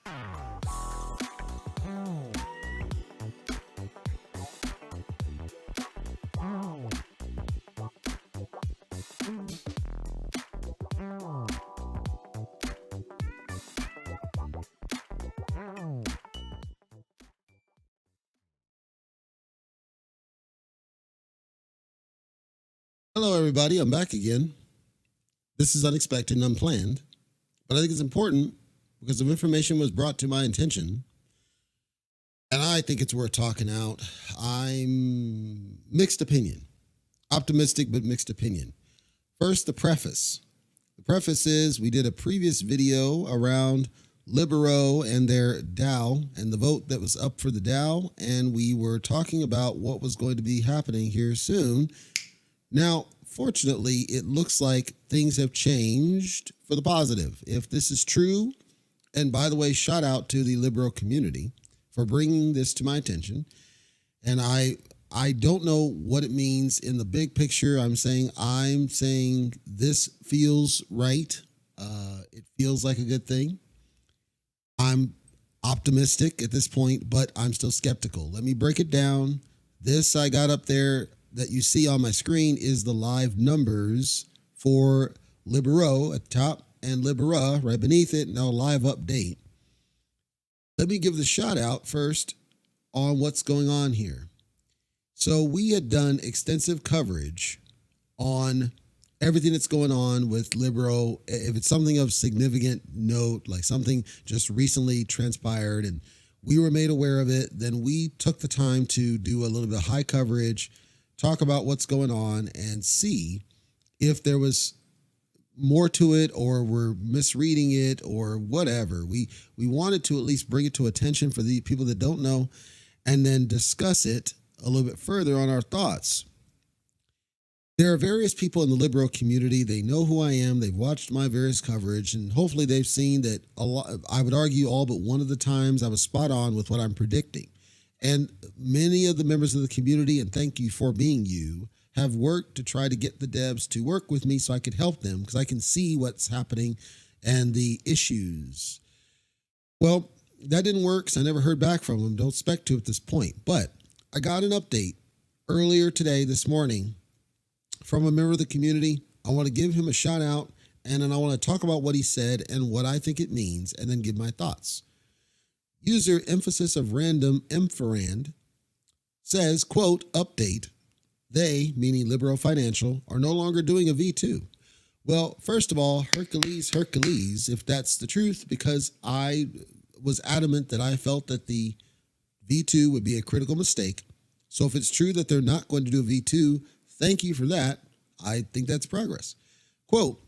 Hello, everybody. I'm back again. This is unexpected and unplanned, but I think it's important because the information was brought to my attention, and I think it's worth talking out. I'm mixed opinion, optimistic, but mixed opinion. First, the preface. The preface is we did a previous video around Libero and their DAO and the vote that was up for the DAO, and we were talking about what was going to be happening here soon. Now, fortunately, it looks like things have changed for the positive. If this is true, and by the way, shout out to the Libero community for bringing this to my attention. And I don't know what it means in the big picture. I'm saying this feels right. It feels like a good thing. I'm optimistic at this point, but I'm still skeptical. Let me break it down. This I got up there that you see on my screen is the live numbers for Libero at the top and Libera right beneath it. Now, live update. Let me give the shout out first on what's going on here. So we had done extensive coverage on everything that's going on with Libero. If it's something of significant note, like something just recently transpired and we were made aware of it, then we took the time to do a little bit of high coverage, talk about what's going on, and see if there was more to it or we're misreading it or whatever. We wanted to at least bring it to attention for the people that don't know and then discuss it a little bit further on our thoughts. There are various people in the Libero community. They know who I am. They've watched my various coverage, and hopefully they've seen that a lot. I would argue all but one of the times I was spot on with what I'm predicting. And many of the members of the community, and thank you for being you, have worked to try to get the devs to work with me so I could help them because I can see what's happening and the issues. Well, that didn't work, so I never heard back from them. Don't expect to at this point. But I got an update earlier today, this morning, from a member of the community. I want to give him a shout out, and then I want to talk about what he said and what I think it means, and then give my thoughts. User emphasis of random Emferand says, quote, update, they, meaning Libero Financial, are no longer doing a V2. Well, first of all, Hercules, if that's the truth, because I was adamant that I felt that the V2 would be a critical mistake. So if it's true that they're not going to do a V2, thank you for that. I think that's progress. Quote,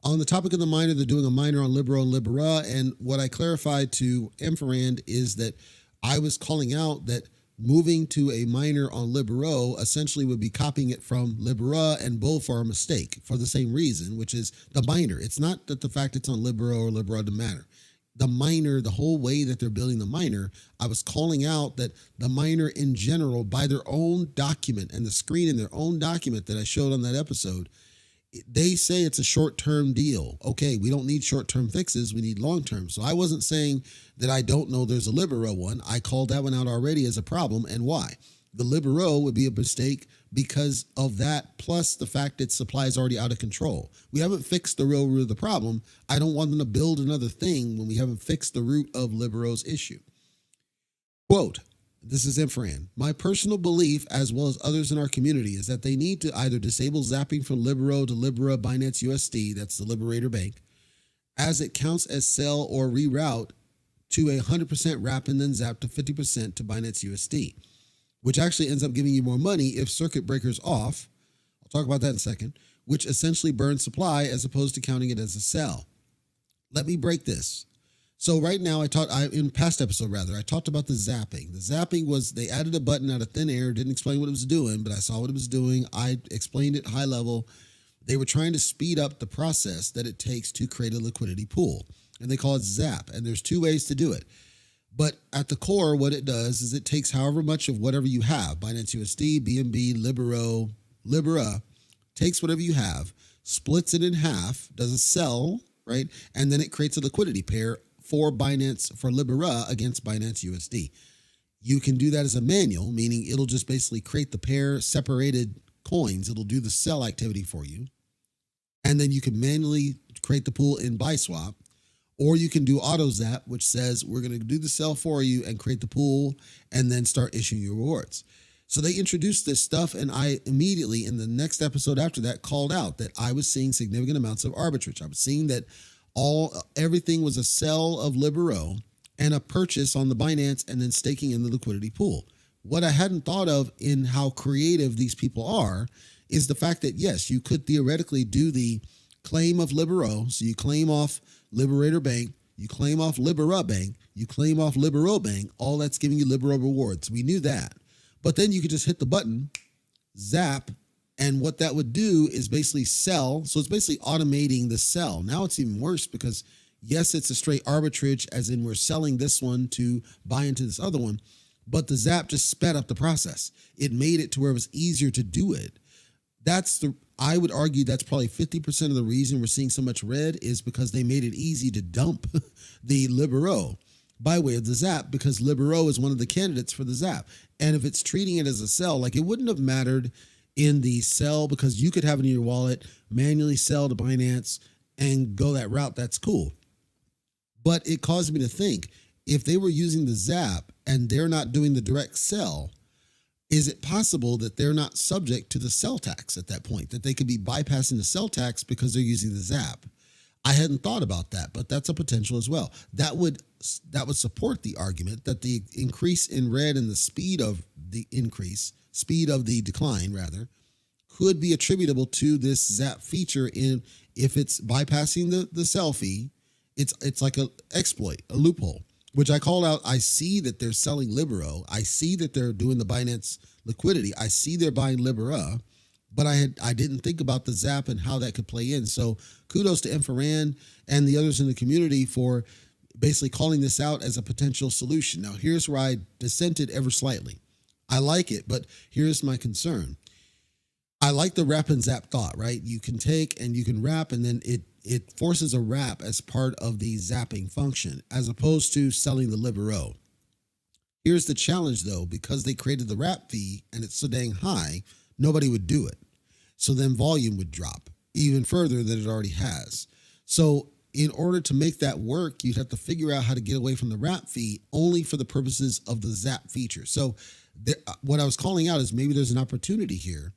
on the topic of the minor, they're doing a minor on Libero and Libera, and what I clarified to Emferand is that I was calling out that moving to a minor on Libero essentially would be copying it from Libera, and both are a mistake for the same reason, which is the minor. It's not that the fact it's on Libero or Libera doesn't matter. The minor, the whole way that they're building the minor, I was calling out that the minor in general, by their own document and the screen in their own document that I showed on that episode, they say it's a short-term deal. Okay, we don't need short-term fixes. We need long-term. So I wasn't saying that I don't know there's a Libero one. I called that one out already as a problem, and why. The Libero would be a mistake because of that, plus the fact that supply is already out of control. We haven't fixed the real root of the problem. I don't want them to build another thing when we haven't fixed the root of Libero's issue. Quote, this is Emferand. My personal belief, as well as others in our community, is that they need to either disable zapping from Libero to Libera Binance USD, that's the Liberator Bank, as it counts as sell, or reroute to a 100% wrap and then zap to 50% to Binance USD, which actually ends up giving you more money if circuit breaker's off. I'll talk about that in a second, which essentially burns supply as opposed to counting it as a sell. Let me break this. So right now, in past episode, I talked about the zapping. The zapping was they added a button out of thin air, didn't explain what it was doing, but I saw what it was doing. I explained it high level. They were trying to speed up the process that it takes to create a liquidity pool, and they call it zap, and there's two ways to do it. But at the core, what it does is it takes however much of whatever you have, Binance USD, BNB, Libero, Libera, takes whatever you have, splits it in half, does a sell, right? And then it creates a liquidity pair for Libera against Binance USD. You can do that as a manual, meaning it'll just basically create the pair separated coins. It'll do the sell activity for you. And then you can manually create the pool in BuySwap. Or you can do auto zap, which says we're going to do the sell for you and create the pool and then start issuing your rewards. So they introduced this stuff, and I immediately, in the next episode after that, called out that I was seeing significant amounts of arbitrage. I was seeing that everything was a sell of Libero and a purchase on the Binance and then staking in the liquidity pool. What I hadn't thought of in how creative these people are is the fact that, yes, you could theoretically do the claim of Libero. So you claim off Liberator Bank, you claim off Libera Bank, you claim off Libero Bank, all that's giving you Libero rewards. We knew that. But then you could just hit the button, zap, and what that would do is basically sell. So it's basically automating the sell. Now it's even worse because, yes, it's a straight arbitrage, as in we're selling this one to buy into this other one, but the zap just sped up the process. It made it to where it was easier to do it. I would argue that's probably 50% of the reason we're seeing so much red is because they made it easy to dump the Libero by way of the zap, because Libero is one of the candidates for the zap. And if it's treating it as a sell, like it wouldn't have mattered in the sell, because you could have it in your wallet, manually sell to Binance and go that route. That's cool. But it caused me to think, if they were using the zap and they're not doing the direct sell, is it possible that they're not subject to the sell tax at that point, that they could be bypassing the sell tax because they're using the zap? I hadn't thought about that, but that's a potential as well. That would support the argument that the increase in red and the speed of the decline rather, could be attributable to this zap feature. If it's bypassing the sell fee, it's like an exploit, a loophole, which I called out. I see that they're selling Libero. I see that they're doing the Binance liquidity. I see they're buying Libera, but I didn't think about the zap and how that could play in. So kudos to Inforan and the others in the community for basically calling this out as a potential solution. Now, here's where I dissented ever slightly. I like it, but here's my concern. I like the wrap and zap thought, right? You can take and you can wrap, and then it forces a wrap as part of the zapping function, as opposed to selling the Libero. Here's the challenge, though, because they created the wrap fee and it's so dang high, nobody would do it. So then volume would drop even further than it already has. So in order to make that work, you'd have to figure out how to get away from the wrap fee only for the purposes of the zap feature. So what I was calling out is maybe there's an opportunity here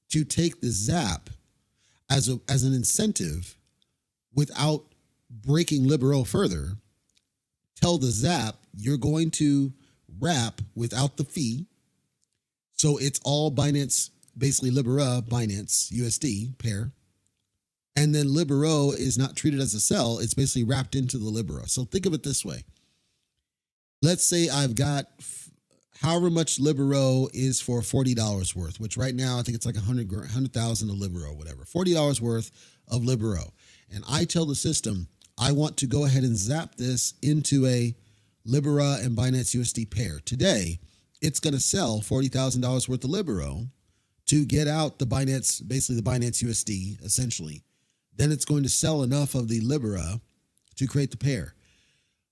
to take the zap as an incentive without breaking Libero further. Tell the zap you're going to wrap without the fee. So it's all Binance, basically Libera, Binance USD pair. And then Libero is not treated as a sell. It's basically wrapped into the Libera. So think of it this way. Let's say I've got however much Libero is for $40 worth, which right now I think it's like 100,000 of Libero, whatever, $40 worth of Libero. And I tell the system, I want to go ahead and zap this into a Libera and Binance USD pair. Today, it's going to sell $40,000 worth of Libero to get out the Binance, basically the Binance USD, essentially. Then it's going to sell enough of the Libera to create the pair.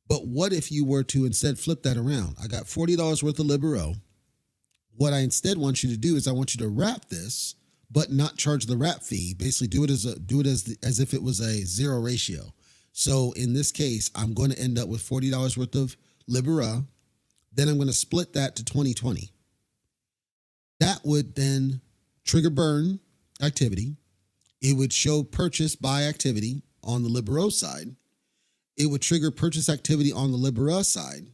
But what if you were to instead flip that around? I got $40 worth of Libero. What I instead want you to do is I want you to wrap this, but not charge the wrap fee. Basically, do it as if it was a zero ratio. So in this case, I'm going to end up with $40 worth of Libera. Then I'm going to split that to 20/20. That would then trigger burn activity. It would show purchase buy activity on the Libero side. It would trigger purchase activity on the Libera side.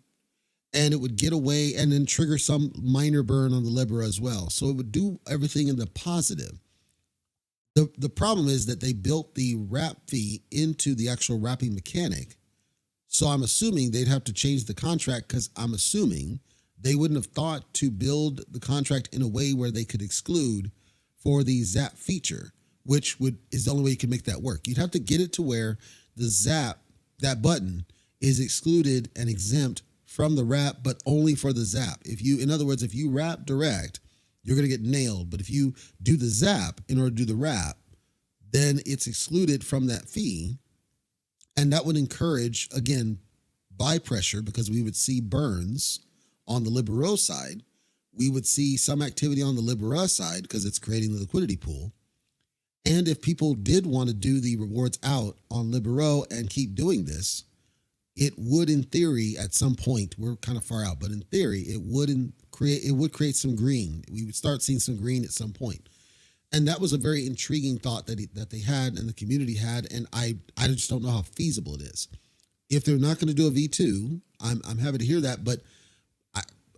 And it would get away and then trigger some minor burn on the Libera as well. So it would do everything in the positive. The problem is that they built the wrap fee into the actual wrapping mechanic. So I'm assuming they'd have to change the contract, because I'm assuming they wouldn't have thought to build the contract in a way where they could exclude for the zap feature, which is the only way you can make that work. You'd have to get it to where the zap, that button, is excluded and exempt from the wrap, but only for the zap. In other words, if you wrap direct, you're going to get nailed. But if you do the zap in order to do the wrap, then it's excluded from that fee. And that would encourage, again, buy pressure because we would see burns on the Libero side. We would see some activity on the Libera side because it's creating the liquidity pool. And if people did want to do the rewards out on Libero and keep doing this, it would, in theory, at some point, we're kind of far out, but in theory, it would create some green. We would start seeing some green at some point. And that was a very intriguing thought that they had and the community had, and I just don't know how feasible it is. If they're not going to do a V2, I'm happy to hear that, but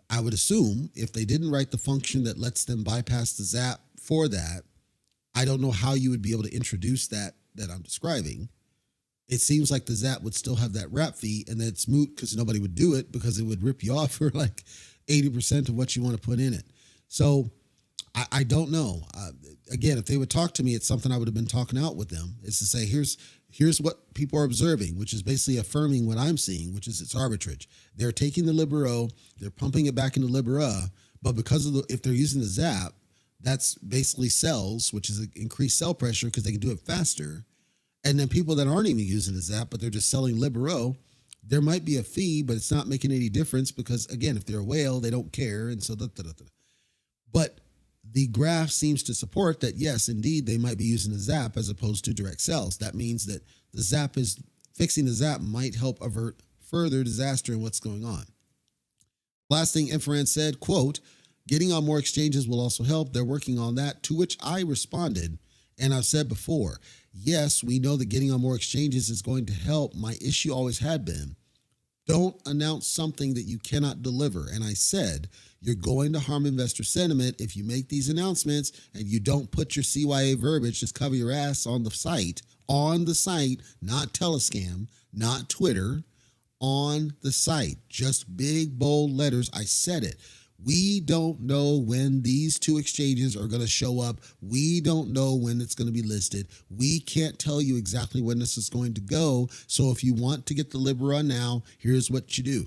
I would assume if they didn't write the function that lets them bypass the zap for that, I don't know how you would be able to introduce that I'm describing. It seems like the zap would still have that wrap fee, and that's moot because nobody would do it because it would rip you off for like 80% of what you want to put in it. So I don't know. Again, if they would talk to me, it's something I would have been talking out with them. It's to say, here's what people are observing, which is basically affirming what I'm seeing, which is it's arbitrage. They're taking the Libero, they're pumping it back into Libera, but because of if they're using the zap, that's basically sells, which is increased sell pressure because they can do it faster. And then people that aren't even using the zap, but they're just selling Libero, there might be a fee, but it's not making any difference because, again, if they're a whale, they don't care. And so, But the graph seems to support that, yes, indeed, they might be using the zap as opposed to direct sells. That means that fixing the zap might help avert further disaster in what's going on. Last thing Infrared said, quote, getting on more exchanges will also help. They're working on that, to which I responded, and I've said before, yes, we know that getting on more exchanges is going to help. My issue always had been, don't announce something that you cannot deliver. And I said, you're going to harm investor sentiment if you make these announcements and you don't put your CYA verbiage, just cover your ass on the site, not Telescam, not Twitter, on the site. Just big, bold letters. I said it. We don't know when these two exchanges are going to show up. We don't know when it's going to be listed. We can't tell you exactly when this is going to go. So if you want to get the Libera now, here's what you do.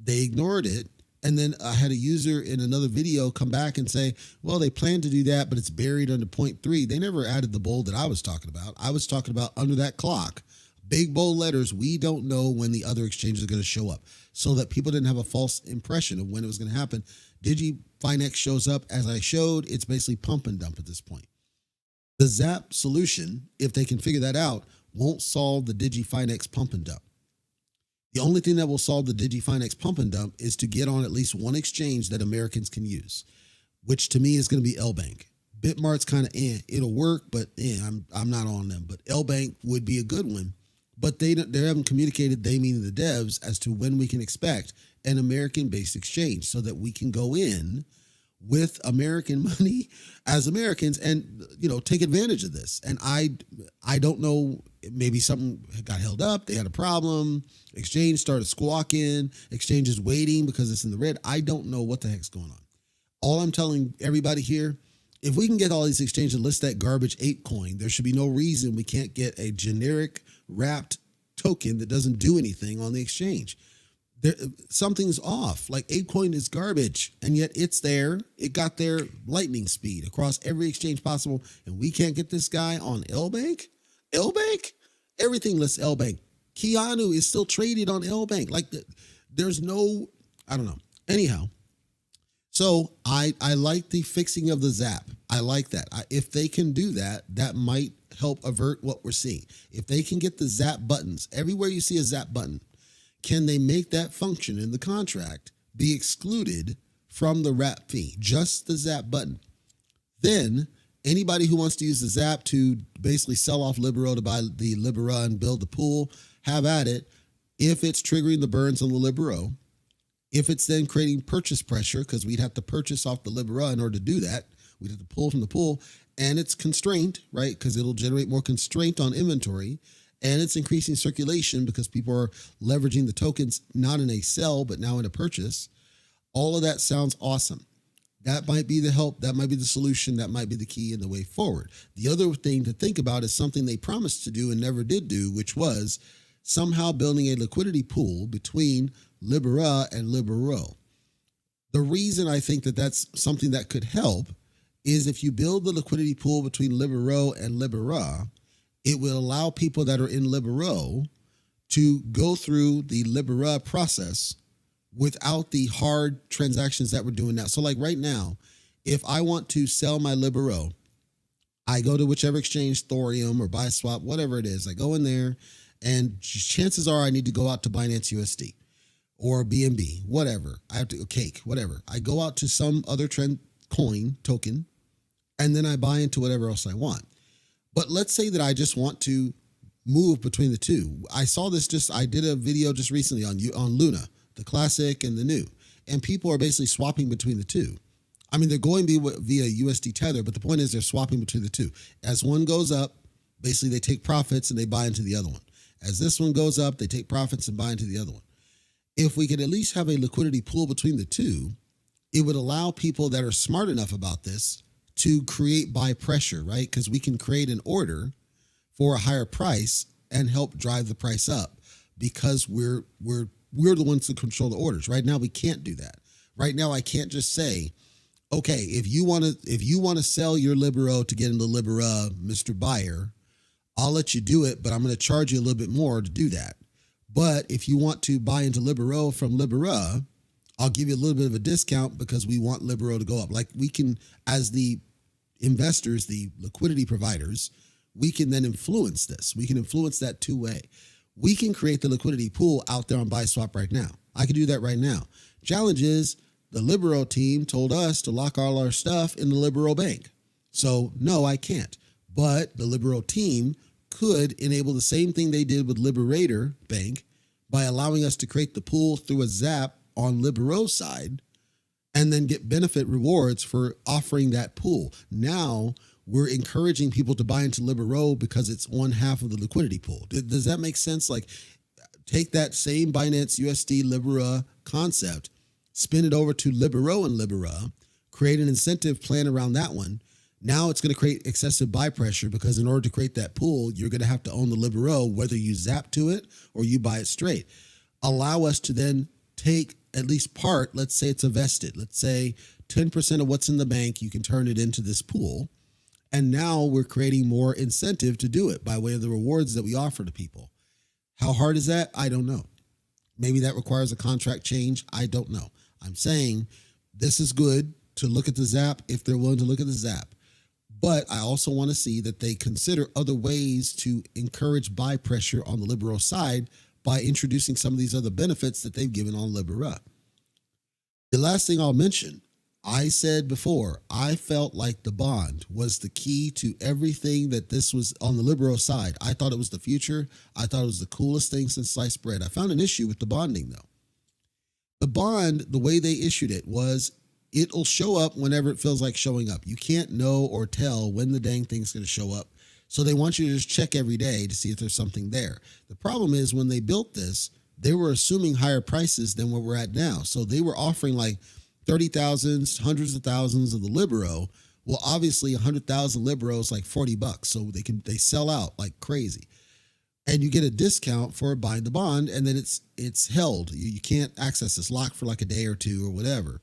They ignored it. And then I had a user in another video come back and say, well, they plan to do that, but it's buried under 0.3. They never added the bold that I was talking about. I was talking about under that clock. Big bold letters, we don't know when the other exchanges are going to show up, so that people didn't have a false impression of when it was going to happen. DigiFinex shows up, as I showed, it's basically pump and dump at this point. The Zap solution, if they can figure that out, won't solve the DigiFinex pump and dump. The only thing that will solve the DigiFinex pump and dump is to get on at least one exchange that Americans can use, which to me is going to be LBank. Bitmart's kind of it'll work, but I'm not on them. But LBank would be a good one. But they haven't communicated, they meaning the devs, as to when we can expect an American-based exchange so that we can go in with American money as Americans and, take advantage of this. And I don't know, maybe something got held up, they had a problem, exchange started squawking, exchange is waiting because it's in the red. I don't know what the heck's going on. All I'm telling everybody here, if we can get all these exchanges to list that garbage ape coin, there should be no reason we can't get a generic wrapped token that doesn't do anything on the exchange. Something's off. Like ApeCoin is garbage, and yet it's there. It got there lightning speed across every exchange possible, and we can't get this guy on LBank? LBank? Everything lists LBank. Keanu is still traded on LBank. Like, there's no, I don't know. Anyhow, so I like the fixing of the zap. I like that. If they can do that, that might help avert what we're seeing. If they can get the zap buttons, everywhere you see a zap button, can they make that function in the contract be excluded from the wrap fee? Just the zap button. Then anybody who wants to use the zap to basically sell off Libero to buy the Libera and build the pool, have at it. If it's triggering the burns on the Libero, if it's then creating purchase pressure, because we'd have to purchase off the Libera in order to do that, we'd have to pull from the pool, and it's constraint, right? Because it'll generate more constraint on inventory, and it's increasing circulation because people are leveraging the tokens, not in a sell, but now in a purchase. All of that sounds awesome. That might be the help. That might be the solution. That might be the key in the way forward. The other thing to think about is something they promised to do and never did do, which was somehow building a liquidity pool between Libera and Libero. The reason I think that that's something that could help is if you build the liquidity pool between Libero and Libera, it will allow people that are in Libero to go through the Libera process without the hard transactions that we're doing now. So like right now, if I want to sell my Libero, I go to whichever exchange, Thorium or BuySwap, whatever it is. I go in there, and chances are I need to go out to Binance USD or BNB, whatever. I have to Cake, whatever. I go out to some other trend coin token, and then I buy into whatever else I want. But let's say that I just want to move between the two. I saw this I did a video just recently on Luna, the classic and the new, and people are basically swapping between the two. I mean, they're going via USD Tether, but the point is they're swapping between the two. As one goes up, basically they take profits and they buy into the other one. As this one goes up, they take profits and buy into the other one. If we could at least have a liquidity pool between the two, it would allow people that are smart enough about this to create buy pressure, right? Because we can create an order for a higher price and help drive the price up because we're the ones that control the orders. Right now, we can't do that. Right now, I can't just say, okay, if you want to sell your Libero to get into Libera, Mr. Buyer, I'll let you do it, but I'm going to charge you a little bit more to do that. But if you want to buy into Libero from Libera, I'll give you a little bit of a discount because we want Libero to go up. Like we can, as the investors, the liquidity providers, we can then influence this. We can influence that two-way. We can create the liquidity pool out there on BuySwap right now. I can do that right now. Challenge is the Libero team told us to lock all our stuff in the Libero bank. So no, I can't. But the Libero team could enable the same thing they did with Liberator Bank by allowing us to create the pool through a Zap on Libero's side and then get benefit rewards for offering that pool. Now we're encouraging people to buy into Libero because it's one half of the liquidity pool. Does that make sense? Like take that same Binance USD Libera concept, spin it over to Libero and Libera, create an incentive plan around that one. Now it's going to create excessive buy pressure because in order to create that pool, you're going to have to own the Libero, whether you zap to it or you buy it straight. Allow us to then take at least part, let's say it's a vested, let's say 10% of what's in the bank, you can turn it into this pool. And now we're creating more incentive to do it by way of the rewards that we offer to people. How hard is that? I don't know. Maybe that requires a contract change. I don't know. I'm saying this is good to look at the Zap if they're willing to look at the Zap. But I also want to see that they consider other ways to encourage buy pressure on the Libero side by introducing some of these other benefits that they've given on Libera. The last thing I'll mention, I said before, I felt like the bond was the key to everything that this was on the Libero side. I thought it was the future. I thought it was the coolest thing since sliced bread. I found an issue with the bonding, though. The bond, the way they issued it was it'll show up whenever it feels like showing up. You can't know or tell when the dang thing's going to show up. So they want you to just check every day to see if there's something there. The problem is when they built this, they were assuming higher prices than what we're at now. So they were offering like 30,000, hundreds of thousands of the Libero. Well, obviously 100,000 Libero is like $40. So they sell out like crazy. And you get a discount for buying the bond, and then it's held. You can't access this, locked for like a day or two or whatever.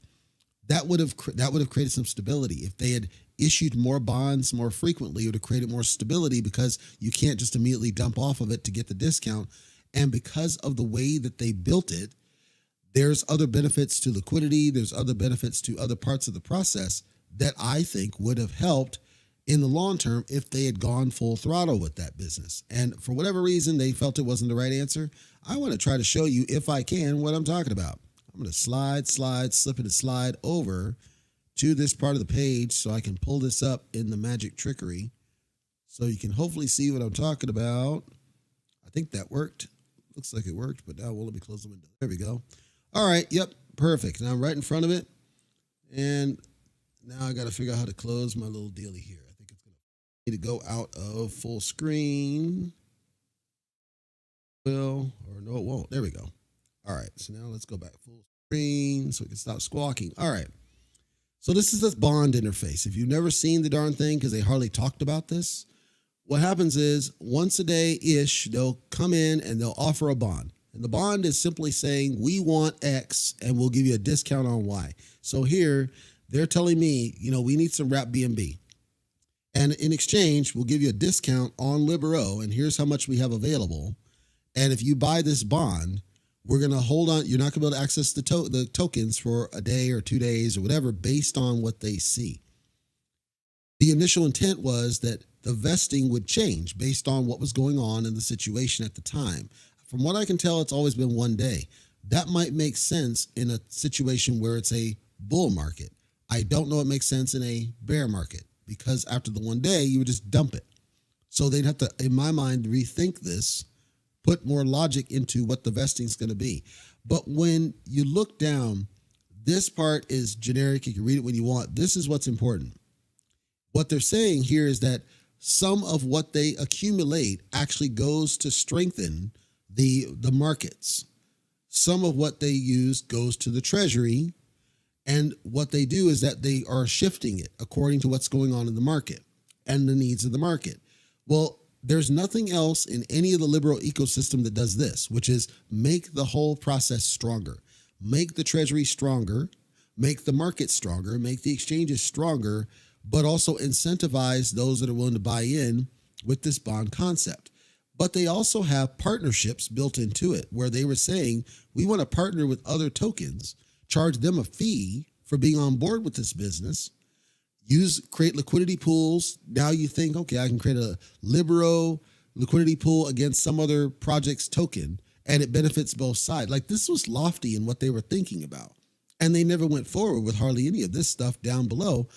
That would have created some stability. If they had issued more bonds more frequently, it would have created more stability because you can't just immediately dump off of it to get the discount. And because of the way that they built it, there's other benefits to liquidity. There's other benefits to other parts of the process that I think would have helped in the long term if they had gone full throttle with that business. And for whatever reason, they felt it wasn't the right answer. I want to try to show you, if I can, what I'm talking about. I'm going to slip it and slide over to this part of the page so I can pull this up in the magic trickery so you can hopefully see what I'm talking about. I think that worked. Looks like it worked, but now let me close the window. There we go. All right. Yep. Perfect. Now I'm right in front of it. And now I got to figure out how to close my little dealie here. I think it's going to need to go out of full screen. Will, or no, it won't. There we go. All right. So now let's go back full screen so we can stop squawking. All right. So this is this bond interface. If you've never seen the darn thing, because they hardly talked about this, what happens is once a day-ish, they'll come in and they'll offer a bond. And the bond is simply saying, we want X and we'll give you a discount on Y. So here, they're telling me, we need some wrap BNB. And in exchange, we'll give you a discount on Libero, and here's how much we have available. And if you buy this bond, we're going to hold on. You're not going to be able to access the tokens for a day or 2 days or whatever based on what they see. The initial intent was that the vesting would change based on what was going on in the situation at the time. From what I can tell, it's always been 1 day. That might make sense in a situation where it's a bull market. I don't know it makes sense in a bear market because after the 1 day, you would just dump it. So they'd have to, in my mind, rethink this, put more logic into what the vesting is going to be. But when you look down, this part is generic. You can read it when you want. This is what's important. What they're saying here is that some of what they accumulate actually goes to strengthen the markets. Some of what they use goes to the treasury. And what they do is that they are shifting it according to what's going on in the market and the needs of the market. Well, there's nothing else in any of the Libero ecosystem that does this, which is make the whole process stronger, make the treasury stronger, make the market stronger, make the exchanges stronger, but also incentivize those that are willing to buy in with this bond concept. But they also have partnerships built into it where they were saying, we want to partner with other tokens, charge them a fee for being on board with this business, create liquidity pools. Now you think, okay, I can create a Libero liquidity pool against some other project's token and it benefits both sides. Like this was lofty in what they were thinking about. And they never went forward with hardly any of this stuff down below.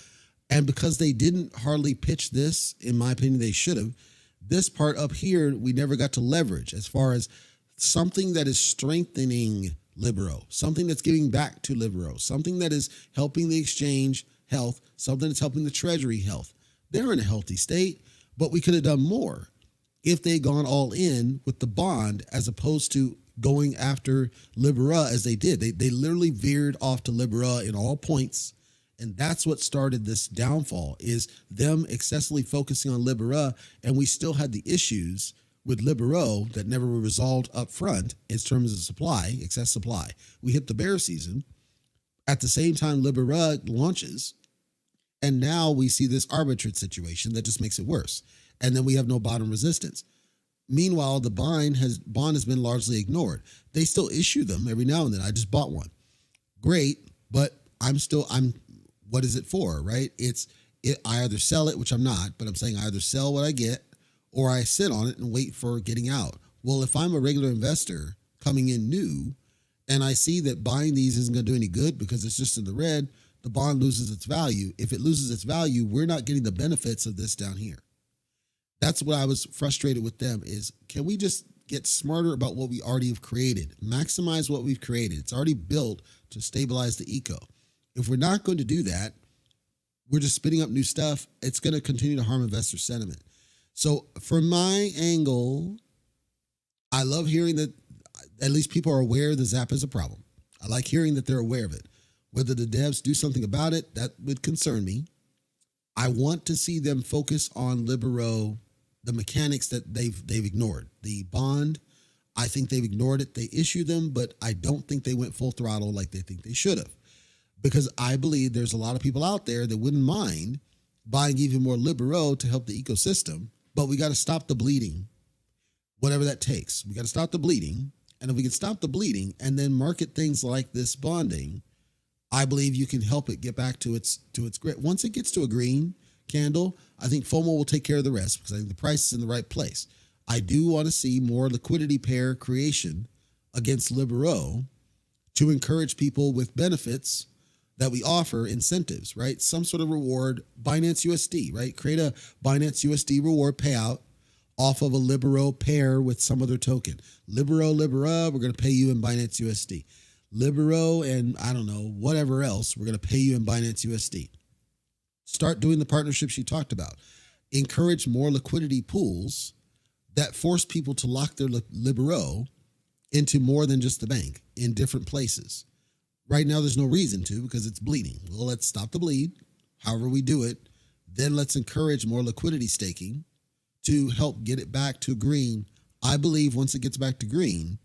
And because they didn't hardly pitch this, in my opinion, they should have. This part up here, we never got to leverage as far as something that is strengthening Libero, something that's giving back to Libero, something that is helping the exchange health, something that's helping the treasury health. They're in a healthy state, but we could have done more if they'd gone all in with the bond as opposed to going after Libero as they did. They literally veered off to Libero in all points. And that's what started this downfall is them excessively focusing on Libero. And we still had the issues with Libero that never were resolved up front in terms of supply, excess supply. We hit the bear season. At the same time, Libero launches. And now we see this arbitrage situation that just makes it worse. And then we have no bottom resistance. Meanwhile, the bond has been largely ignored. They still issue them every now and then. I just bought one. Great, but what is it for, right? I either sell it, which I'm not, but I'm saying I either sell what I get or I sit on it and wait for getting out. Well, if I'm a regular investor coming in new and I see that buying these isn't going to do any good because it's just in the red, the bond loses its value. If it loses its value, we're not getting the benefits of this down here. That's what I was frustrated with them is, can we just get smarter about what we already have created? Maximize what we've created. It's already built to stabilize the eco. If we're not going to do that, we're just spinning up new stuff. It's going to continue to harm investor sentiment. So from my angle, I love hearing that at least people are aware the ZAP is a problem. I like hearing that they're aware of it. Whether the devs do something about it, that would concern me. I want to see them focus on Libero, the mechanics that they've ignored. The bond, I think they've ignored it. They issued them, but I don't think they went full throttle like they think they should have. Because I believe there's a lot of people out there that wouldn't mind buying even more Libero to help the ecosystem, but we got to stop the bleeding, whatever that takes. We got to stop the bleeding. And if we can stop the bleeding and then market things like this bonding, I believe you can help it get back to its grit. Once it gets to a green candle, I think FOMO will take care of the rest because I think the price is in the right place. I do want to see more liquidity pair creation against Libero to encourage people with benefits that we offer, incentives, right? Some sort of reward, Binance USD, right? Create a Binance USD reward payout off of a Libero pair with some other token. Libero, we're going to pay you in Binance USD. Libero and I don't know, whatever else, we're going to pay you in Binance USD. Start doing the partnerships you talked about. Encourage more liquidity pools that force people to lock their Libero into more than just the bank in different places. Right now, there's no reason to because it's bleeding. Well, let's stop the bleed, however we do it. Then let's encourage more liquidity staking to help get it back to green. I believe once it gets back to green,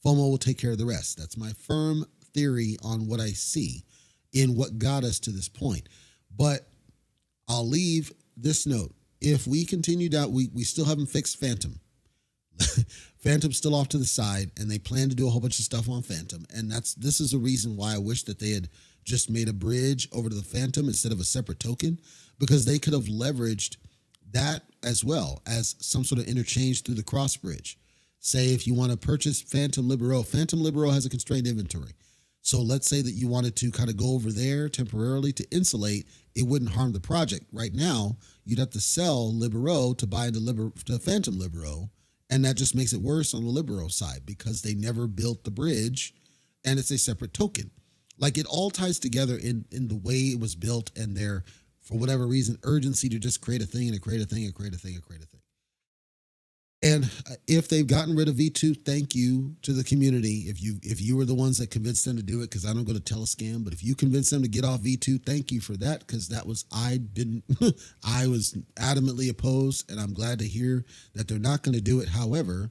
FOMO will take care of the rest. That's my firm theory on what I see in what got us to this point. But I'll leave this note. If we continue down, we still haven't fixed Phantom. Phantom's still off to the side, and they plan to do a whole bunch of stuff on Phantom. And this is a reason why I wish that they had just made a bridge over to the Phantom instead of a separate token, because they could have leveraged that as well as some sort of interchange through the cross bridge. Say if you want to purchase Phantom Libero has a constrained inventory. So let's say that you wanted to kind of go over there temporarily to insulate, it wouldn't harm the project. Right now, you'd have to sell Libero to buy the Phantom Libero, and that just makes it worse on the Libero side because they never built the bridge, and it's a separate token. Like, it all ties together in the way it was built, and their, for whatever reason, urgency to just create a thing and create a thing and create a thing and create a thing. And if they've gotten rid of V2, thank you to the community. If you were the ones that convinced them to do it, because I don't go to Telescam, but if you convinced them to get off V2, thank you for that, because that was, I was adamantly opposed, and I'm glad to hear that they're not going to do it. However,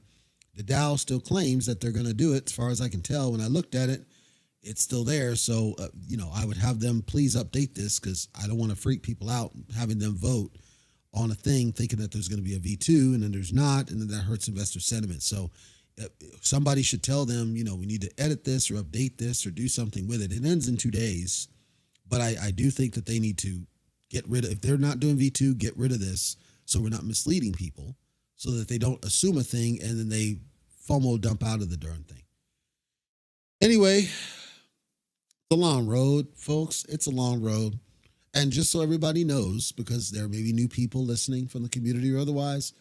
the DAO still claims that they're going to do it. As far as I can tell, when I looked at it, it's still there. So, I would have them please update this, because I don't want to freak people out having them vote on a thing thinking that there's going to be a V2 and then there's not, and then that hurts investor sentiment. So somebody should tell them, we need to edit this or update this or do something with it. It ends in 2 days, but I do think that they need to get rid of, if they're not doing V2, get rid of this so we're not misleading people, so that they don't assume a thing and then they FOMO dump out of the darn thing. Anyway, it's a long road, folks. It's a long road. And just so everybody knows, because there may be new people listening from the community or otherwise,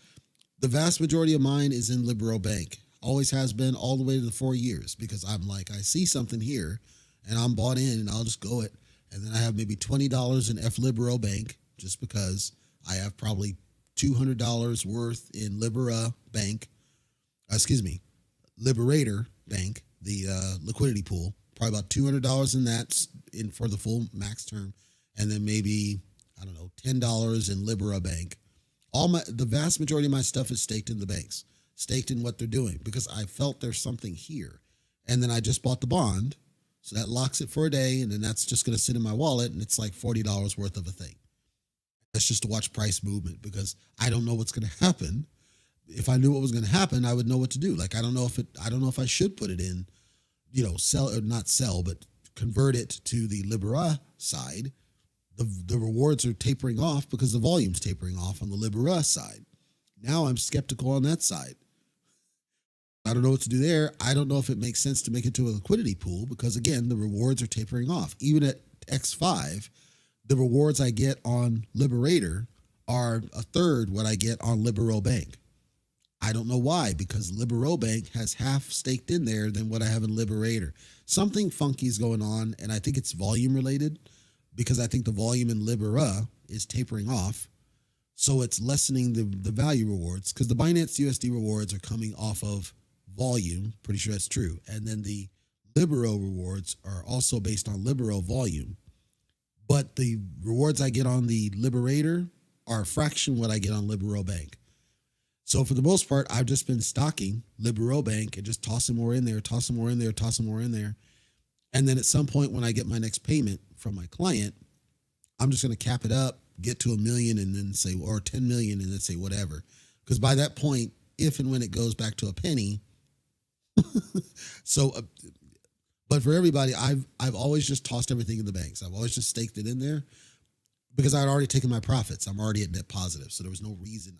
the vast majority of mine is in Libero Bank. Always has been all the way to the 4 years, because I'm like, I see something here and I'm bought in and I'll just go it. And then I have maybe $20 in F Libero Bank, just because I have probably $200 worth in Liberator Bank, the liquidity pool, probably about $200 in that for the full max term. And then maybe, I don't know, $10 in Libero Bank. The vast majority of my stuff is staked in the banks, staked in what they're doing, because I felt there's something here. And then I just bought the bond, so that locks it for a day, and then that's just going to sit in my wallet, and it's like $40 worth of a thing. That's just to watch price movement, because I don't know what's going to happen. If I knew what was going to happen, I would know what to do. Like, I don't know if I should put it in, sell or not sell, but convert it to the Libera side. The rewards are tapering off because the volume's tapering off on the Libera side. Now I'm skeptical on that side. I don't know what to do there. I don't know if it makes sense to make it to a liquidity pool, because, again, the rewards are tapering off. Even at X5, the rewards I get on Liberator are a third what I get on Libero Bank. I don't know why, because Libero Bank has half staked in there than what I have in Liberator. Something funky is going on, and I think it's volume related, because I think the volume in Libera is tapering off. So it's lessening the value rewards, because the Binance USD rewards are coming off of volume. Pretty sure that's true. And then the Libero rewards are also based on Libero volume. But the rewards I get on the Liberator are a fraction what I get on Libero Bank. So for the most part, I've just been stocking Libero Bank and just tossing more in there, tossing more in there, tossing more in there. And then at some point when I get my next payment from my client, I'm just going to cap it up, get to $1 million, and then say, or 10 million, and then say whatever. Because by that point, if and when it goes back to a penny, but for everybody, I've always just tossed everything in the banks. I've always just staked it in there, because I'd already taken my profits. I'm already at net positive, so there was no reason.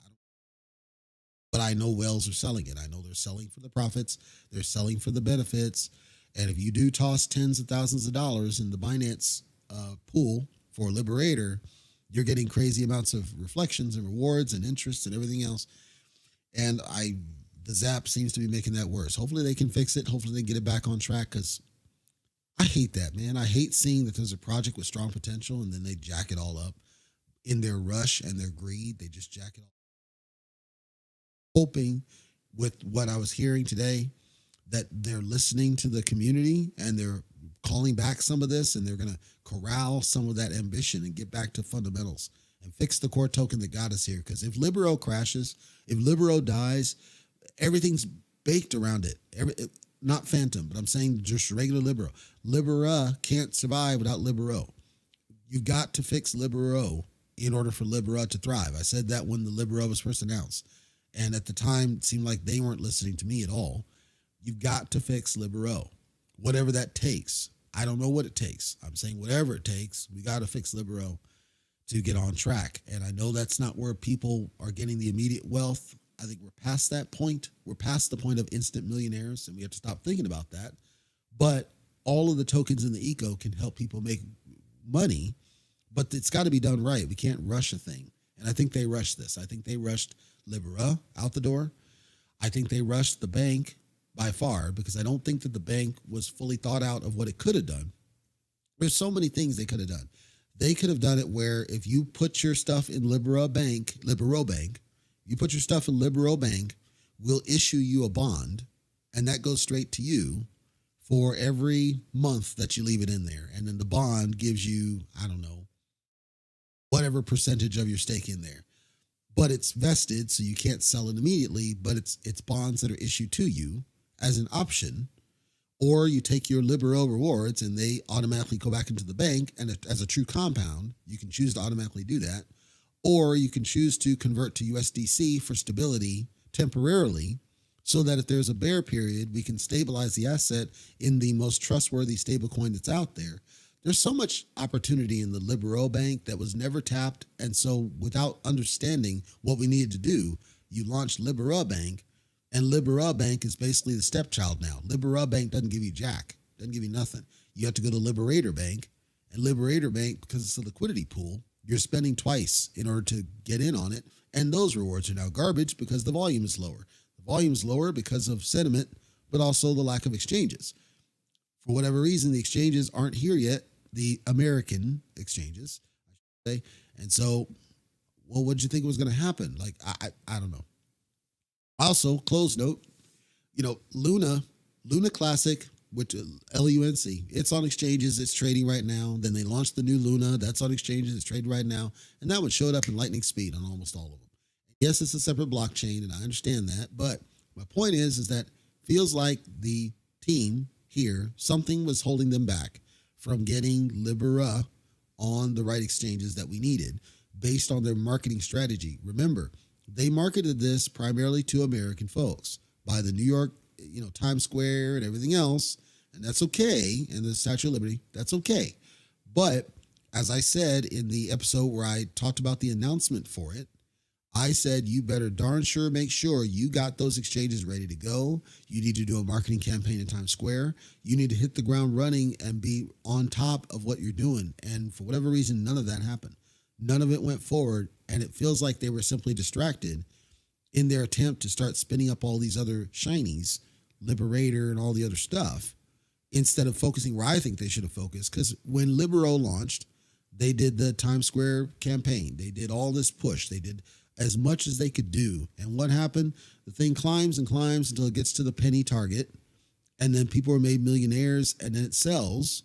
But I know whales are selling it. I know they're selling for the profits. They're selling for the benefits. And if you do toss tens of thousands of dollars in the Binance pool for Liberator, you're getting crazy amounts of reflections and rewards and interest and everything else. And the Zap seems to be making that worse. Hopefully they can fix it. Hopefully they get it back on track, because I hate that, man. I hate seeing that there's a project with strong potential and then they jack it all up in their rush and their greed. They just jack it all. Hoping with what I was hearing today that they're listening to the community and they're calling back some of this, and they're going to corral some of that ambition and get back to fundamentals and fix the core token that got us here. Because if Libero crashes, if Libero dies, everything's baked around it. Not Phantom, but I'm saying just regular Libero. Libera can't survive without Libero. You've got to fix Libero in order for Libera to thrive. I said that when the Libero was first announced. And at the time, it seemed like they weren't listening to me at all. You've got to fix Libero, whatever that takes. I don't know what it takes. I'm saying whatever it takes, we got to fix Libero to get on track. And I know that's not where people are getting the immediate wealth. I think we're past that point. We're past the point of instant millionaires, and we have to stop thinking about that. But all of the tokens in the eco can help people make money, but it's got to be done right. We can't rush a thing. And I think they rushed this. I think they rushed Libera out the door. I think they rushed the bank by far, because I don't think that the bank was fully thought out of what it could have done. There's so many things they could have done. They could have done it where if you put your stuff in Libero Bank, you put your stuff in Libero Bank, we'll issue you a bond, and that goes straight to you for every month that you leave it in there. And then the bond gives you, I don't know, whatever percentage of your stake in there. But it's vested, so you can't sell it immediately, but it's bonds that are issued to you as an option. Or you take your Libero rewards and they automatically go back into the bank, and as a true compound, you can choose to automatically do that. Or you can choose to convert to USDC for stability temporarily, so that if there's a bear period, we can stabilize the asset in the most trustworthy stablecoin that's out there. There's so much opportunity in the Libero Bank that was never tapped. And so without understanding what we needed to do, you launched Libero Bank, and Libero Bank is basically the stepchild now. Libero Bank doesn't give you jack, doesn't give you nothing. You have to go to Liberator Bank, and Liberator Bank, because it's a liquidity pool, you're spending twice in order to get in on it. And those rewards are now garbage because the volume is lower. The volume is lower because of sentiment, but also the lack of exchanges. For whatever reason, the exchanges aren't here yet, the American exchanges, I should say. And so, well, what did you think was going to happen? Like, I don't know. Also, close note, Luna Classic, which LUNC, it's on exchanges, it's trading right now. Then they launched the new Luna, that's on exchanges, it's trading right now. And that one showed up in lightning speed on almost all of them. Yes, it's a separate blockchain, and I understand that. But my point is that feels like the team here, something was holding them back from getting Libera on the right exchanges that we needed based on their marketing strategy. Remember, they marketed this primarily to American folks by the New York, Times Square and everything else. And that's okay. And the Statue of Liberty, that's okay. But as I said in the episode where I talked about the announcement for it, I said, you better darn sure make sure you got those exchanges ready to go. You need to do a marketing campaign in Times Square. You need to hit the ground running and be on top of what you're doing. And for whatever reason, none of that happened. None of it went forward. And it feels like they were simply distracted in their attempt to start spinning up all these other shinies, Liberator and all the other stuff, instead of focusing where I think they should have focused. Because when Libero launched, they did the Times Square campaign. They did all this push. They did as much as they could do. And what happened? The thing climbs and climbs until it gets to the penny target. And then people are made millionaires, and then it sells.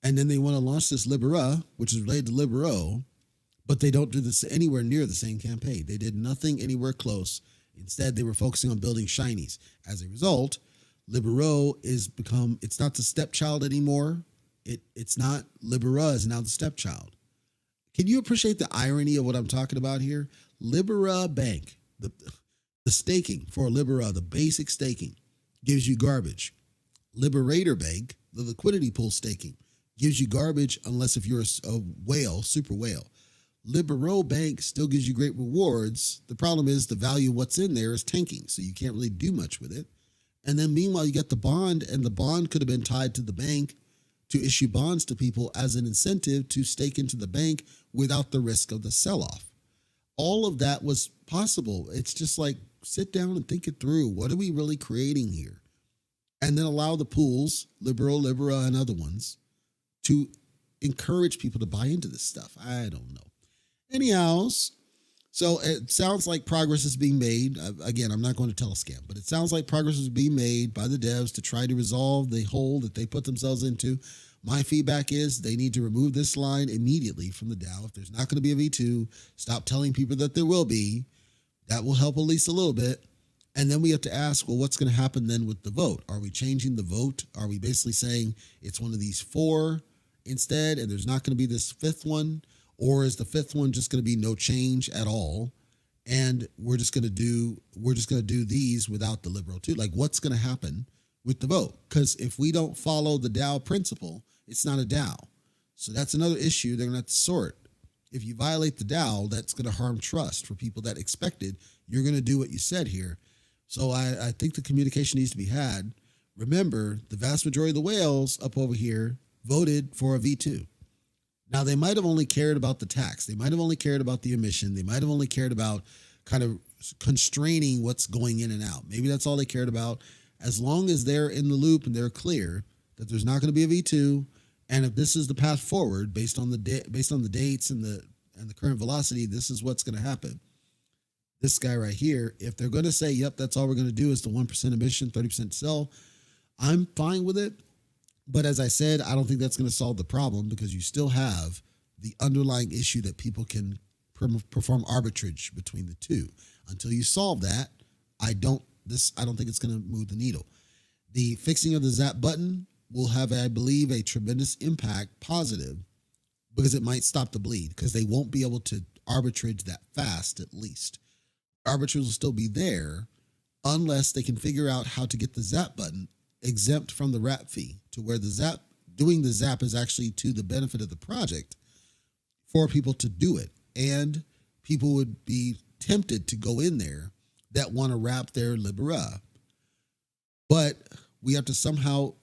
And then they want to launch this Libera, which is related to Libero, but they don't do this anywhere near the same campaign. They did nothing anywhere close. Instead, they were focusing on building shinies. As a result, Libero it's not the stepchild anymore. It's not. Libera is now the stepchild. Can you appreciate the irony of what I'm talking about here? Libera Bank, the staking for Libera, the basic staking, gives you garbage. Liberator Bank, the liquidity pool staking, gives you garbage unless if you're a whale, super whale. Libero Bank still gives you great rewards. The problem is the value of what's in there is tanking, so you can't really do much with it. And then meanwhile, you get the bond, and the bond could have been tied to the bank to issue bonds to people as an incentive to stake into the bank without the risk of the sell-off. All of that was possible. It's just like, sit down and think it through. What are we really creating here? And then allow the pools, Libera, and other ones, to encourage people to buy into this stuff. I don't know. Anyhow, so it sounds like progress is being made. Again, I'm not going to Telescam, but it sounds like progress is being made by the devs to try to resolve the hole that they put themselves into. My feedback is they need to remove this line immediately from the DAO. If there's not going to be a V2, stop telling people that there will be. That will help at least a little bit. And then we have to ask, well, what's going to happen then with the vote? Are we changing the vote? Are we basically saying it's one of these four instead, and there's not going to be this fifth one? Or is the fifth one just going to be no change at all? and we're just gonna do these without the Libero too. Like, what's gonna happen with the vote? Because if we don't follow the Dow principle, it's not a Dow. So that's another issue they're gonna have to sort. If you violate the Dow, that's gonna harm trust for people that expected you're gonna do what you said here. So I think the communication needs to be had. Remember, the vast majority of the whales up over here voted for a V2. Now, they might have only cared about the tax. They might have only cared about the emission. They might have only cared about kind of constraining what's going in and out. Maybe that's all they cared about. As long as they're in the loop and they're clear that there's not going to be a V2, and if this is the path forward based on the dates and the current velocity, this is what's going to happen. This guy right here, if they're going to say, yep, that's all we're going to do is the 1% emission, 30% sell, I'm fine with it. But as I said, I don't think that's going to solve the problem, because you still have the underlying issue that people can perform arbitrage between the two. Until you solve that, I don't think it's going to move the needle. The fixing of the ZAP button will have, I believe, a tremendous impact, positive, because it might stop the bleed, because they won't be able to arbitrage that fast, at least. Arbitrage will still be there unless they can figure out how to get the ZAP button exempt from the wrap fee, to where doing the ZAP is actually to the benefit of the project for people to do it. And people would be tempted to go in there that want to wrap their Libera. But we have to somehow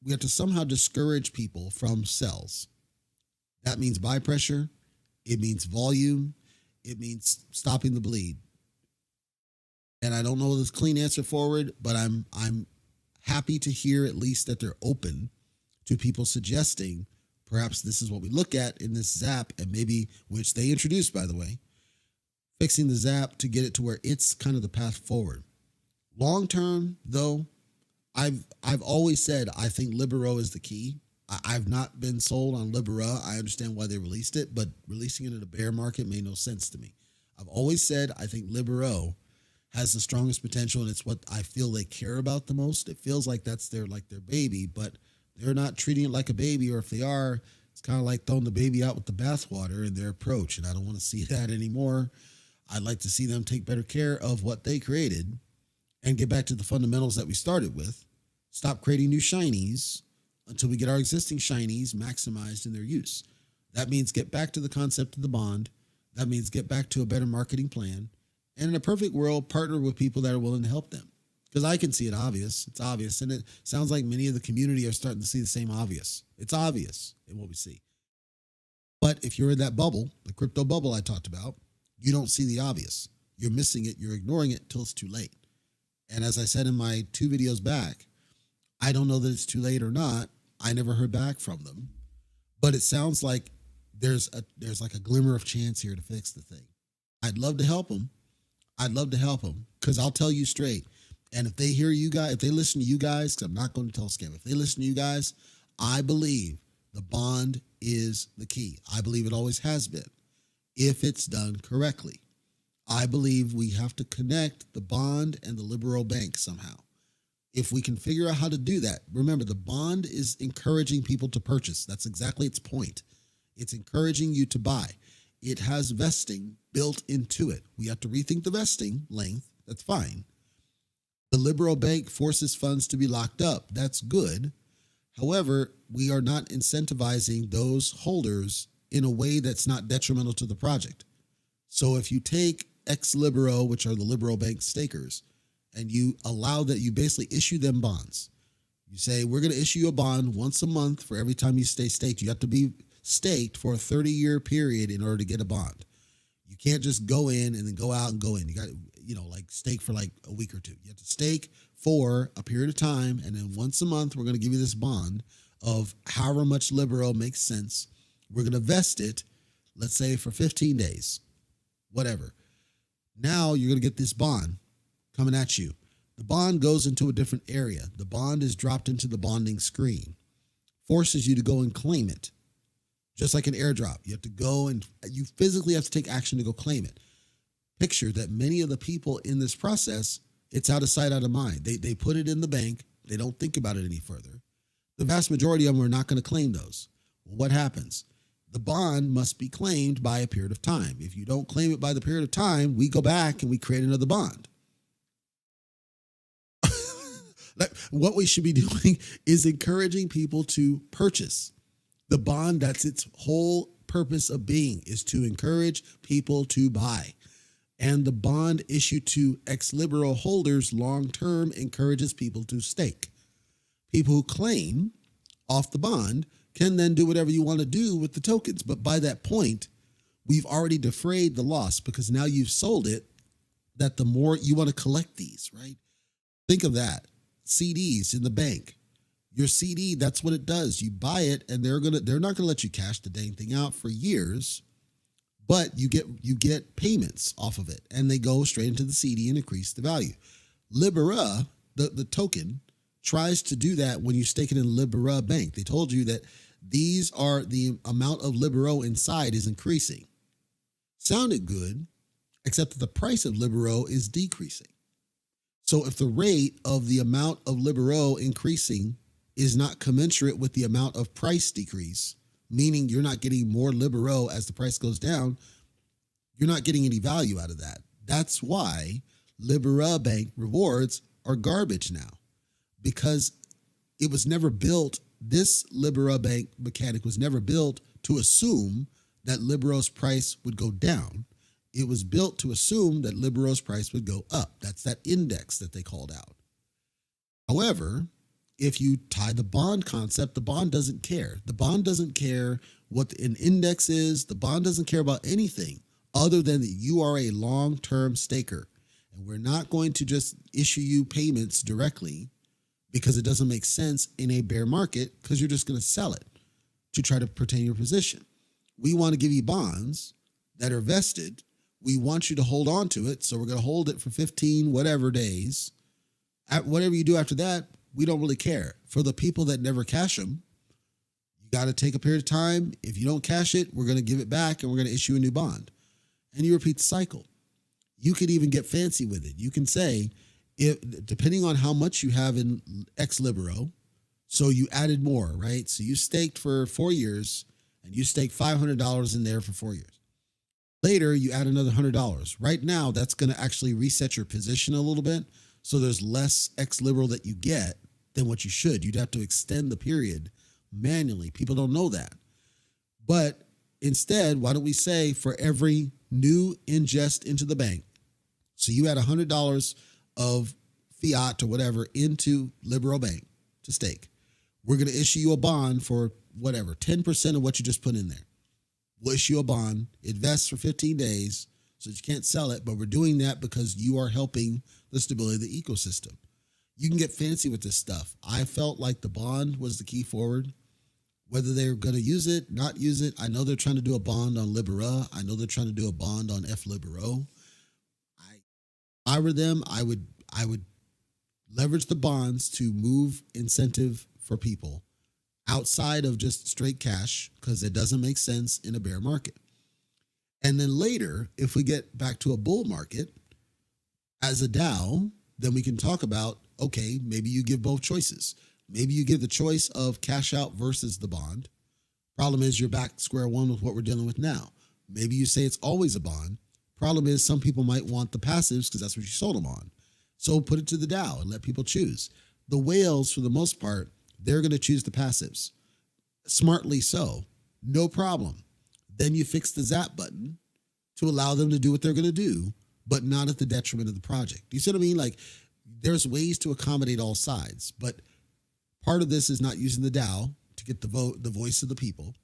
discourage people from cells. That means buy pressure. It means volume. It means stopping the bleed. And I don't know this clean answer forward, but I'm happy to hear at least that they're open to people suggesting perhaps this is what we look at in this ZAP, and maybe, which they introduced, by the way, fixing the ZAP to get it to where it's kind of the path forward. Long term, though, I've always said I think Libero is the key. I've not been sold on Libera. I understand why they released it, but releasing it in a bear market made no sense to me. I've always said I think Libero has the strongest potential, and it's what I feel they care about the most. It feels like that's their baby, but they're not treating it like a baby, or if they are, it's kind of like throwing the baby out with the bathwater in their approach, and I don't want to see that anymore. I'd like to see them take better care of what they created and get back to the fundamentals that we started with. Stop creating new shinies until we get our existing shinies maximized in their use. That means get back to the concept of the bond. That means get back to a better marketing plan. And in a perfect world, partner with people that are willing to help them. Because I can see it obvious. It's obvious. And it sounds like many of the community are starting to see the same obvious. It's obvious in what we see. But if you're in that bubble, the crypto bubble I talked about, you don't see the obvious. You're missing it. You're ignoring it till it's too late. And as I said in my 2 videos back, I don't know that it's too late or not. I never heard back from them. But it sounds like there's like a glimmer of chance here to fix the thing. I'd love to help them. I'd love to help them, because I'll tell you straight. And if they hear you guys, if they listen to you guys, because I'm not going to Telescam, if they listen to you guys, I believe the bond is the key. I believe it always has been, if it's done correctly. I believe we have to connect the bond and the Libero Bank somehow. If we can figure out how to do that, remember, the bond is encouraging people to purchase. That's exactly its point. It's encouraging you to buy. It has vesting built into it. We have to rethink the vesting length. That's fine. The Libero Bank forces funds to be locked up. That's good. However, we are not incentivizing those holders in a way that's not detrimental to the project. So if you take ex-Libero, which are the Libero Bank stakers, and you allow that, you basically issue them bonds. You say, we're going to issue you a bond once a month for every time you stay staked. You have to be staked for a 30-year period in order to get a bond. You can't just go in and then go out and go in. You got to, like stake for like a week or two. You have to stake for a period of time, and then once a month, we're going to give you this bond of however much Libero makes sense. We're going to vest it, let's say for 15 days, whatever. Now you're going to get this bond coming at you. The bond goes into a different area. The bond is dropped into the bonding screen, forces you to go and claim it. Just like an airdrop, you have to go and you physically have to take action to go claim it. Picture that many of the people in this process, it's out of sight, out of mind. They put it in the bank. They don't think about it any further. The vast majority of them are not going to claim those. Well, what happens? The bond must be claimed by a period of time. If you don't claim it by the period of time, we go back and we create another bond. What we should be doing is encouraging people to purchase the bond. That's its whole purpose of being, is to encourage people to buy. And the bond issued to ex-libero holders long-term encourages people to stake. People who claim off the bond can then do whatever you want to do with the tokens. But by that point, we've already defrayed the loss, because now you've sold it, that the more you want to collect these, right? Think of that. CDs in the bank. Your CD, that's what it does. You buy it, and they're not gonna let you cash the dang thing out for years, but you get payments off of it, and they go straight into the CD and increase the value. Libera, the token, tries to do that when you stake it in Libera Bank. They told you that these are the amount of Libero inside is increasing. Sounded good, except that the price of Libero is decreasing. So if the rate of the amount of Libero increasing is not commensurate with the amount of price decrease, meaning you're not getting more Libero as the price goes down, you're not getting any value out of that. That's why Libera Bank rewards are garbage now, because it was never built, this Libera Bank mechanic was never built to assume that Libero's price would go down. It was built to assume that Libero's price would go up. That's that index that they called out. However, if you tie the bond concept, the bond doesn't care. The bond doesn't care what an index is. The bond doesn't care about anything other than that you are a long-term staker. And we're not going to just issue you payments directly because it doesn't make sense in a bear market, because you're just going to sell it to try to retain your position. We want to give you bonds that are vested. We want you to hold on to it. So we're going to hold it for 15 whatever days. Whatever you do after that, we don't really care. For the people that never cash them, you got to take a period of time. If you don't cash it, we're going to give it back and we're going to issue a new bond. And you repeat the cycle. You could even get fancy with it. You can say, if depending on how much you have in ex-libero, so you added more, right? So you staked for 4 years and you staked $500 in there for 4 years. Later, you add another $100. Right now, that's going to actually reset your position a little bit. So there's less ex-libero that you get than what you should. You'd have to extend the period manually. People don't know that. But instead, why don't we say for every new ingest into the bank, so you add $100 of fiat or whatever into Libero Bank to stake, we're going to issue you a bond for whatever, 10% of what you just put in there. We'll issue a bond. It vests for 15 days, so you can't sell it, but we're doing that because you are helping the stability of the ecosystem. You can get fancy with this stuff. I felt like the bond was the key forward. Whether they're going to use it, not use it, I know they're trying to do a bond on Libera. I know they're trying to do a bond on F-Libero. If I were them, I would leverage the bonds to move incentive for people outside of just straight cash, because it doesn't make sense in a bear market. And then later, if we get back to a bull market as a DAO, then we can talk about, okay, maybe you give both choices. Maybe you give the choice of cash out versus the bond. Problem is, you're back to square one with what we're dealing with now. Maybe you say it's always a bond. Problem is, some people might want the passives because that's what you sold them on. So put it to the DAO and let people choose. The whales, for the most part, they're going to choose the passives. Smartly so. No problem. Then you fix the zap button to allow them to do what they're going to do, but not at the detriment of the project. You see what I mean? Like, there's ways to accommodate all sides, but part of this is not using the DAO to get the voice of the people.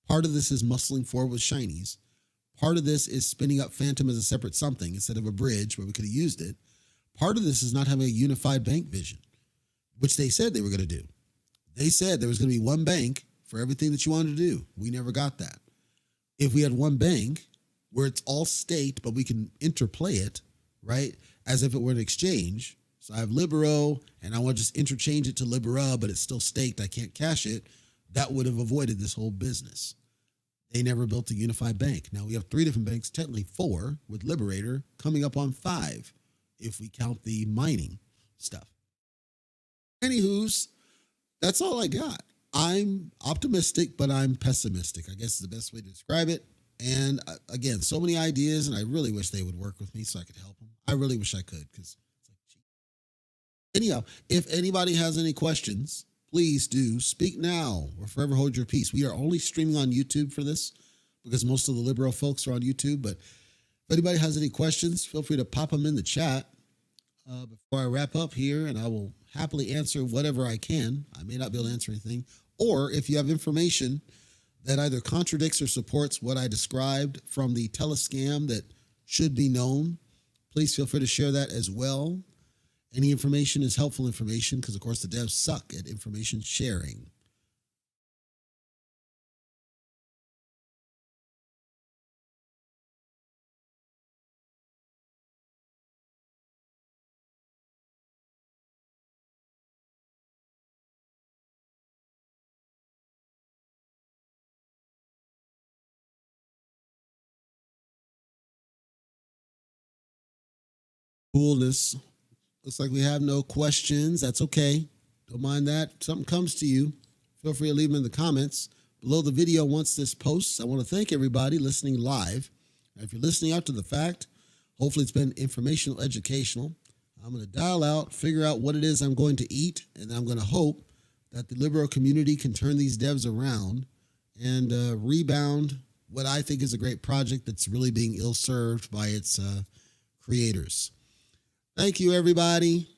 Part of this is muscling forward with shinies. Part of this is spinning up Phantom as a separate something instead of a bridge where we could have used it. Part of this is not having a unified bank vision, which they said they were going to do. They said there was going to be one bank for everything that you wanted to do. We never got that. If we had one bank where it's all staked, but we can interplay it, right, as if it were an exchange. So I have Libero, and I want to just interchange it to Libera, but it's still staked. I can't cash it. That would have avoided this whole business. They never built a unified bank. Now we have 3 different banks, technically 4, with Liberator coming up on 5, if we count the mining stuff. Anywho's, that's all I got. I'm optimistic, but I'm pessimistic, I guess is the best way to describe it. And again, so many ideas, and I really wish they would work with me so I could help them. I really wish I could, because it's like, gee. Anyhow, if anybody has any questions, please do speak now or forever hold your peace. We are only streaming on YouTube for this because most of the Libero folks are on YouTube. But if anybody has any questions, feel free to pop them in the chat before I wrap up here, and I will happily answer whatever I can. I may not be able to answer anything. Or if you have information that either contradicts or supports what I described from the Telescam that should be known, please feel free to share that as well. Any information is helpful information because, of course, the devs suck at information sharing. Coolness. Looks like we have no questions. That's okay. Don't mind that. If something comes to you, feel free to leave them in the comments below the video once this posts. I want to thank everybody listening live. If you're listening after the fact, hopefully it's been informational, educational. I'm going to dial out, figure out what it is I'm going to eat, and I'm going to hope that the Libero community can turn these devs around and rebound what I think is a great project that's really being ill-served by its creators. Thank you, everybody.